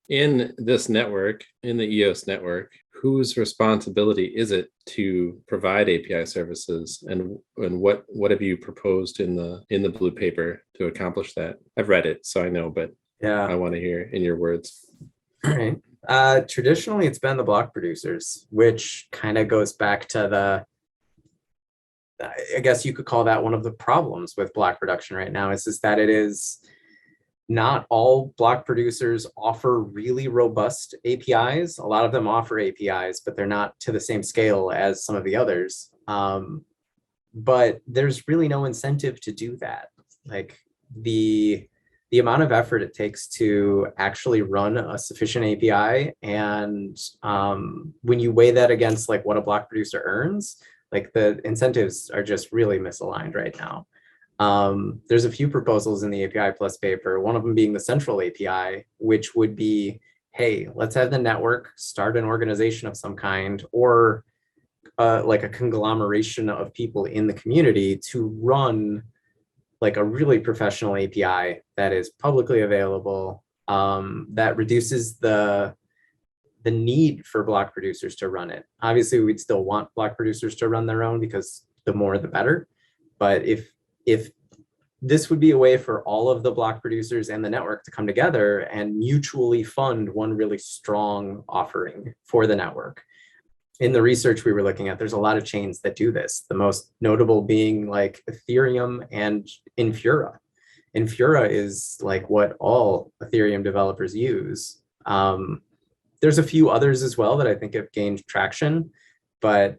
In this network, in the EOS network, whose responsibility is it to provide API services, and what have you proposed in the blue paper to accomplish that? I've read it, so I know, but Yeah. I want to hear in your words. All right. Traditionally, it's been the block producers, which kind of goes back to I guess you could call that one of the problems with block production right now is that it is not all block producers offer really robust APIs. A lot of them offer APIs, but they're not to the same scale as some of the others. But there's really no incentive to do that. Like the amount of effort it takes to actually run a sufficient API, and when you weigh that against like what a block producer earns, like the incentives are just really misaligned right now. There's a few proposals in the API Plus paper, one of them being the central API, which would be, hey, let's have the network start an organization of some kind, or like a conglomeration of people in the community to run like a really professional API that is publicly available, that reduces the need for block producers to run it. Obviously, we'd still want block producers to run their own because the more the better. But if this would be a way for all of the block producers and the network to come together and mutually fund one really strong offering for the network. In the research we were looking at, there's a lot of chains that do this. The most notable being like Ethereum and Infura. Infura is like what all Ethereum developers use. There's a few others as well that I think have gained traction, but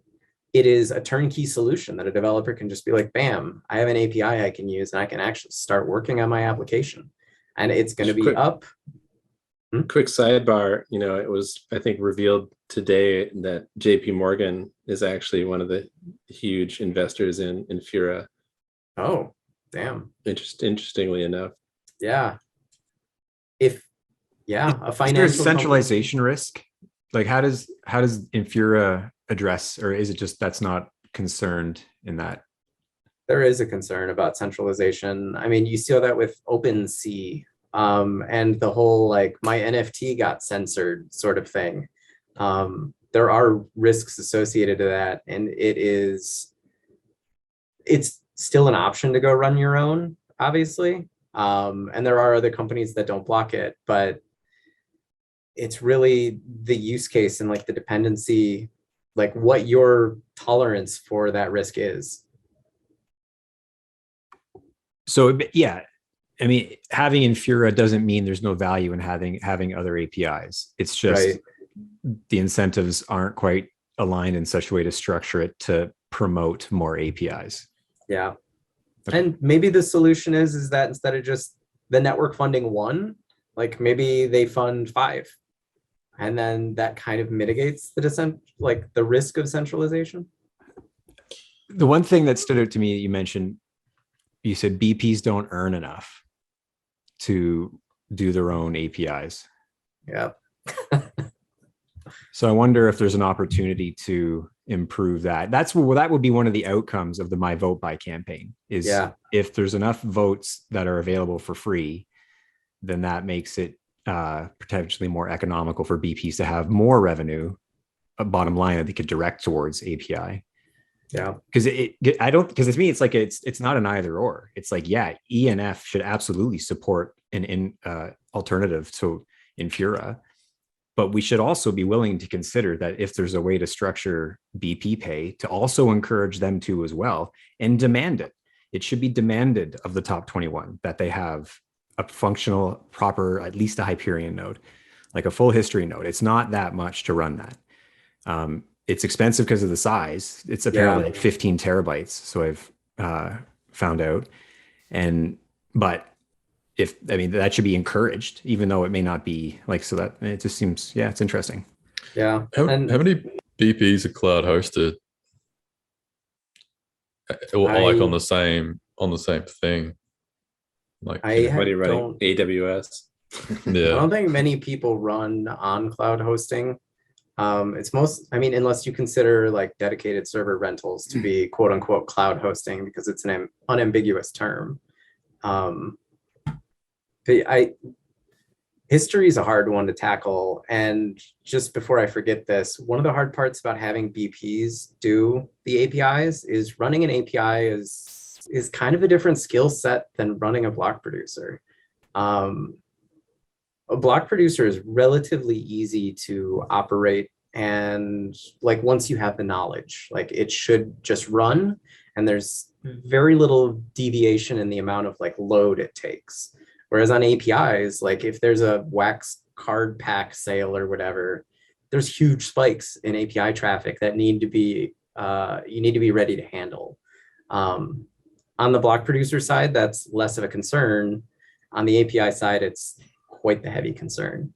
it is a turnkey solution that a developer can just be like, bam, I have an API I can use and I can actually start working on my application. And it's going to be up. Quick sidebar, it was, I think, revealed today that JP Morgan is actually one of the huge investors in Infura. Oh, damn. Interestingly enough. Yeah. A financial is there a centralization risk? Like how does Infura address, or is it just that's not concerned in that? There is a concern about centralization. I mean, you see that with OpenSea, and the whole like my NFT got censored sort of thing. There are risks associated to that, and it's still an option to go run your own, obviously. And there are other companies that don't block it, but it's really the use case and like the dependency, like what your tolerance for that risk is. So yeah, I mean, having Infura doesn't mean there's no value in having other APIs. It's just right. The incentives aren't quite aligned in such a way to structure it to promote more APIs. Yeah. Okay. And maybe the solution is that instead of just the network funding one, like maybe they fund 5. And then that kind of mitigates the risk of centralization. The one thing that stood out to me, you said BPs don't earn enough to do their own APIs. Yeah. So I wonder if there's an opportunity to improve that. That would be one of the outcomes of the My Vote By campaign is if there's enough votes that are available for free, then that makes it potentially more economical for BPs to have more revenue, a bottom line that they could direct towards API. Yeah, because to me it's like it's not an either or. It's like ENF should absolutely support an alternative to Infura, but we should also be willing to consider that if there's a way to structure BP pay to also encourage them to as well and demand it. It should be demanded of the top 21 that they have a functional, proper, at least a Hyperion node, like a full history node. It's not that much to run that. It's expensive because of the size. It's apparently like 15 terabytes. So I've found out. But that should be encouraged, even though it may not be like, so that it just seems, it's interesting. Yeah. How many BPs are cloud hosted? Or like on the same thing? Like everybody running AWS. Yeah. I don't think many people run on cloud hosting. It's unless you consider like dedicated server rentals to be quote unquote cloud hosting, because it's an unambiguous term. But History is a hard one to tackle. And just before I forget this, one of the hard parts about having BPs do the APIs is running an API is kind of a different skill set than running a block producer. A block producer is relatively easy to operate, and like once you have the knowledge, like it should just run, and there's very little deviation in the amount of like load it takes. Whereas on APIs, like if there's a wax card pack sale or whatever, there's huge spikes in API traffic that need to be you need to be ready to handle. On the block producer side, that's less of a concern. On the API side, it's quite the heavy concern.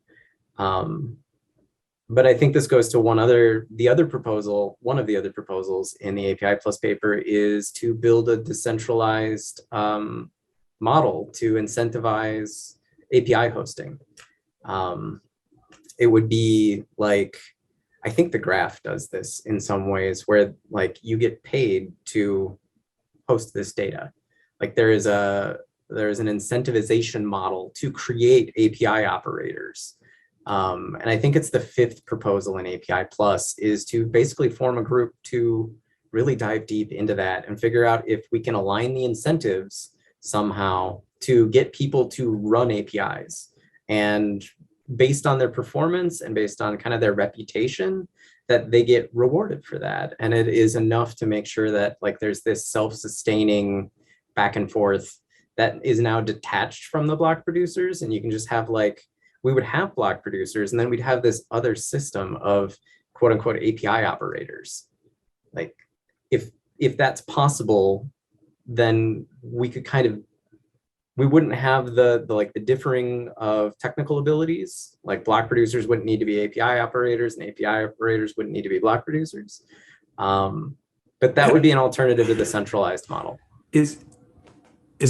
But I think this goes to one of the other proposals in the API Plus paper is to build a decentralized model to incentivize API hosting. It would be like, I think the graph does this in some ways where like you get paid to host this data. Like there is an incentivization model to create API operators. And I think it's the 5th proposal in API Plus is to basically form a group to really dive deep into that and figure out if we can align the incentives somehow to get people to run APIs. And based on their performance and based on kind of their reputation, that they get rewarded for that. And it is enough to make sure that like there's this self-sustaining back and forth that is now detached from the block producers. And you can just have like, we would have block producers and then we'd have this other system of quote unquote API operators. Like if that's possible, then we could kind of, we wouldn't have the like the differing of technical abilities. Like block producers wouldn't need to be API operators and API operators wouldn't need to be block producers. But that would be an alternative to the centralized model. Is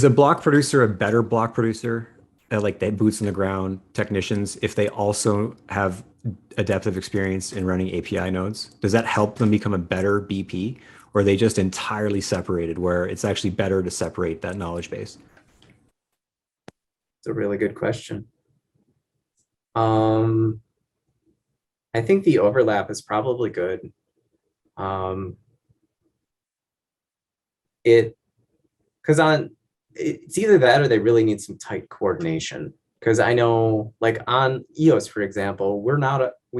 a block producer a better block producer, like they boots on the ground technicians, if they also have a depth of experience in running API nodes? Does that help them become a better BP, or are they just entirely separated where it's actually better to separate that knowledge base? It's a really good question. I think the overlap is probably good. It's either that or they really need some tight coordination. Because I know, like on EOS, for example, we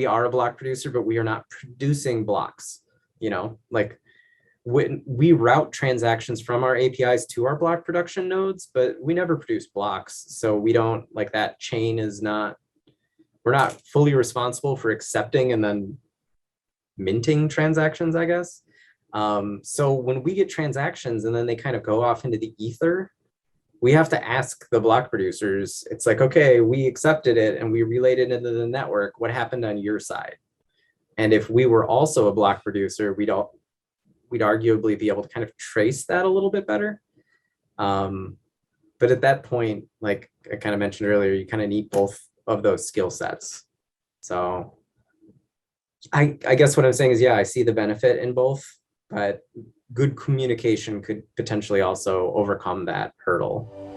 are a block producer, but we are not producing blocks. You know, like when we route transactions from our APIs to our block production nodes, but we never produce blocks. So we don't, like that chain is not, we're not fully responsible for accepting and then minting transactions, I guess. So when we get transactions and then they kind of go off into the ether, we have to ask the block producers, it's like, okay, we accepted it and we relayed it into the network. What happened on your side? And if we were also a block producer, we'd arguably be able to kind of trace that a little bit better. But at that point, like I kind of mentioned earlier, you kind of need both of those skill sets. So I guess what I'm saying is, yeah, I see the benefit in both, but good communication could potentially also overcome that hurdle.